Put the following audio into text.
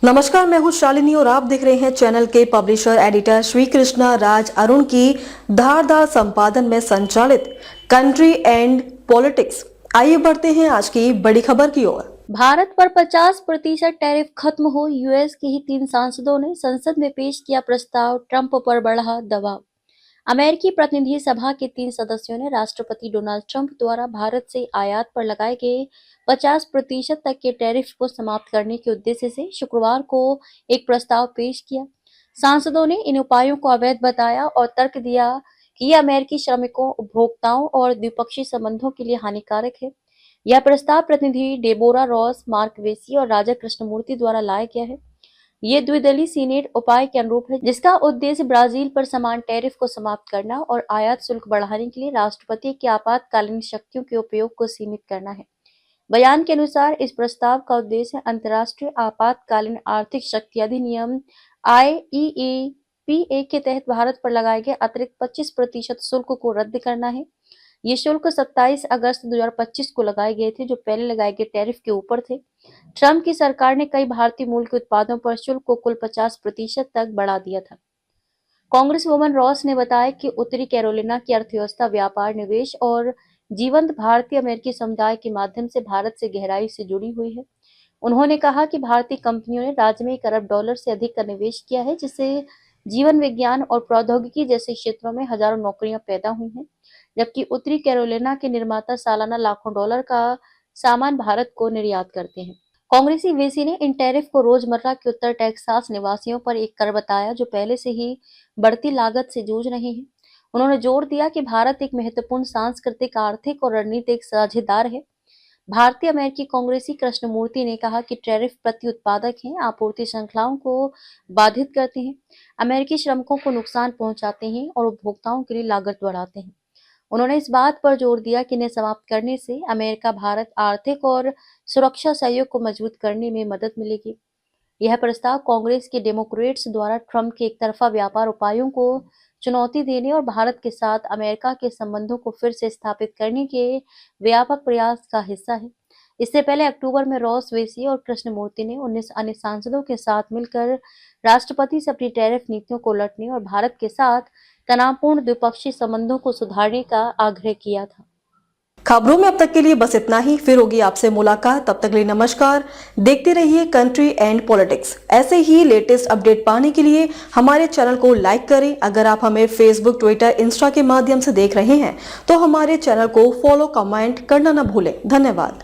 नमस्कार, मैं हूं शालिनी और आप देख रहे हैं चैनल के पब्लिशर एडिटर श्री कृष्णा राज अरुण की धारदार संपादन में संचालित कंट्री एंड पॉलिटिक्स। आइए बढ़ते हैं आज की बड़ी खबर की ओर। भारत पर 50% टैरिफ खत्म हो, यूएस के ही 3 सांसदों ने संसद में पेश किया प्रस्ताव, ट्रंप पर बढ़ा दबाव। अमेरिकी प्रतिनिधि सभा के 3 सदस्यों ने राष्ट्रपति डोनाल्ड ट्रंप द्वारा भारत से आयात पर लगाए गए 50% तक के टैरिफ को समाप्त करने के उद्देश्य से शुक्रवार को एक प्रस्ताव पेश किया। सांसदों ने इन उपायों को अवैध बताया और तर्क दिया कि यह अमेरिकी श्रमिकों, उपभोक्ताओं और द्विपक्षीय संबंधों के लिए हानिकारक है। यह प्रस्ताव प्रतिनिधि डेबोरा रॉस, मार्क वेसी और राजा कृष्णमूर्ति द्वारा लाया गया है। ये द्विदलीय सीनेट उपाय के अनुरूप है, जिसका उद्देश्य ब्राजील पर समान टैरिफ को समाप्त करना और आयात शुल्क बढ़ाने के लिए राष्ट्रपति की आपातकालीन शक्तियों के उपयोग को सीमित करना है। बयान के अनुसार इस प्रस्ताव का उद्देश्य अंतर्राष्ट्रीय आपातकालीन आर्थिक शक्ति अधिनियम IEEPA के तहत भारत पर लगाए गए अतिरिक्त 25% शुल्क को रद्द करना है। ये शुल्क 27 अगस्त 2025 को लगाए गए थे, जो पहले लगाए गए टैरिफ के ऊपर थे। ट्रंप की सरकार ने कई भारतीय मूल के उत्पादों पर शुल्क को कुल 50% तक बढ़ा दिया था। कांग्रेस वुमन रॉस ने बताया कि उत्तरी कैरोलिना की अर्थव्यवस्था व्यापार, निवेश और जीवंत भारतीय अमेरिकी समुदाय के माध्यम से भारत से गहराई से जुड़ी हुई है। उन्होंने कहा कि भारतीय कंपनियों ने राज्य में $1 अरब से अधिक का निवेश किया है, जिससे जीवन विज्ञान और प्रौद्योगिकी जैसे क्षेत्रों में हजारों नौकरियां पैदा हुई हैं, जबकि उत्तरी कैरोलिना के निर्माता सालाना लाखों डॉलर का सामान भारत को निर्यात करते हैं। कांग्रेसी वेसी ने इन टैरिफ को रोजमर्रा के उत्तर टेक्सास निवासियों पर एक कर बताया, जो पहले से ही बढ़ती लागत से जूझ रहे हैं। उन्होंने जोर दिया कि भारत एक महत्वपूर्ण सांस्कृतिक, आर्थिक और रणनीतिक साझेदार है। भारतीय अमेरिकी कांग्रेसी कृष्णमूर्ति ने कहा कि टैरिफ प्रति उत्पादक हैं, आपूर्ति श्रृंखलाओं को बाधित करते हैं, अमेरिकी श्रमिकों को नुकसान पहुंचाते हैं और उपभोक्ताओं के लिए लागत बढ़ाते हैं। उन्होंने इस बात पर जोर दिया कि इन्हें समाप्त करने से अमेरिका भारत आर्थिक और सुरक्षा सहयोग को मजबूत करने में मदद मिलेगी। यह प्रस्ताव कांग्रेस के डेमोक्रेट्स द्वारा ट्रंप के एकतरफा व्यापार उपायों को चुनौती देने और भारत के साथ अमेरिका के संबंधों को फिर से स्थापित करने के व्यापक प्रयास का हिस्सा है। इससे पहले अक्टूबर में रॉस, वेसी और कृष्णमूर्ति ने 19 अन्य सांसदों के साथ मिलकर राष्ट्रपति से अपनी टैरिफ नीतियों को उलटने और भारत के साथ तनावपूर्ण द्विपक्षीय संबंधों को सुधारने का आग्रह किया था। खबरों में अब तक के लिए बस इतना ही। फिर होगी आपसे मुलाकात, तब तक के लिए नमस्कार। देखते रहिए कंट्री एंड पॉलिटिक्स। ऐसे ही लेटेस्ट अपडेट पाने के लिए हमारे चैनल को लाइक करें। अगर आप हमें फेसबुक, ट्विटर, इंस्टा के माध्यम से देख रहे हैं तो हमारे चैनल को फॉलो, कमेंट करना न भूलें। धन्यवाद।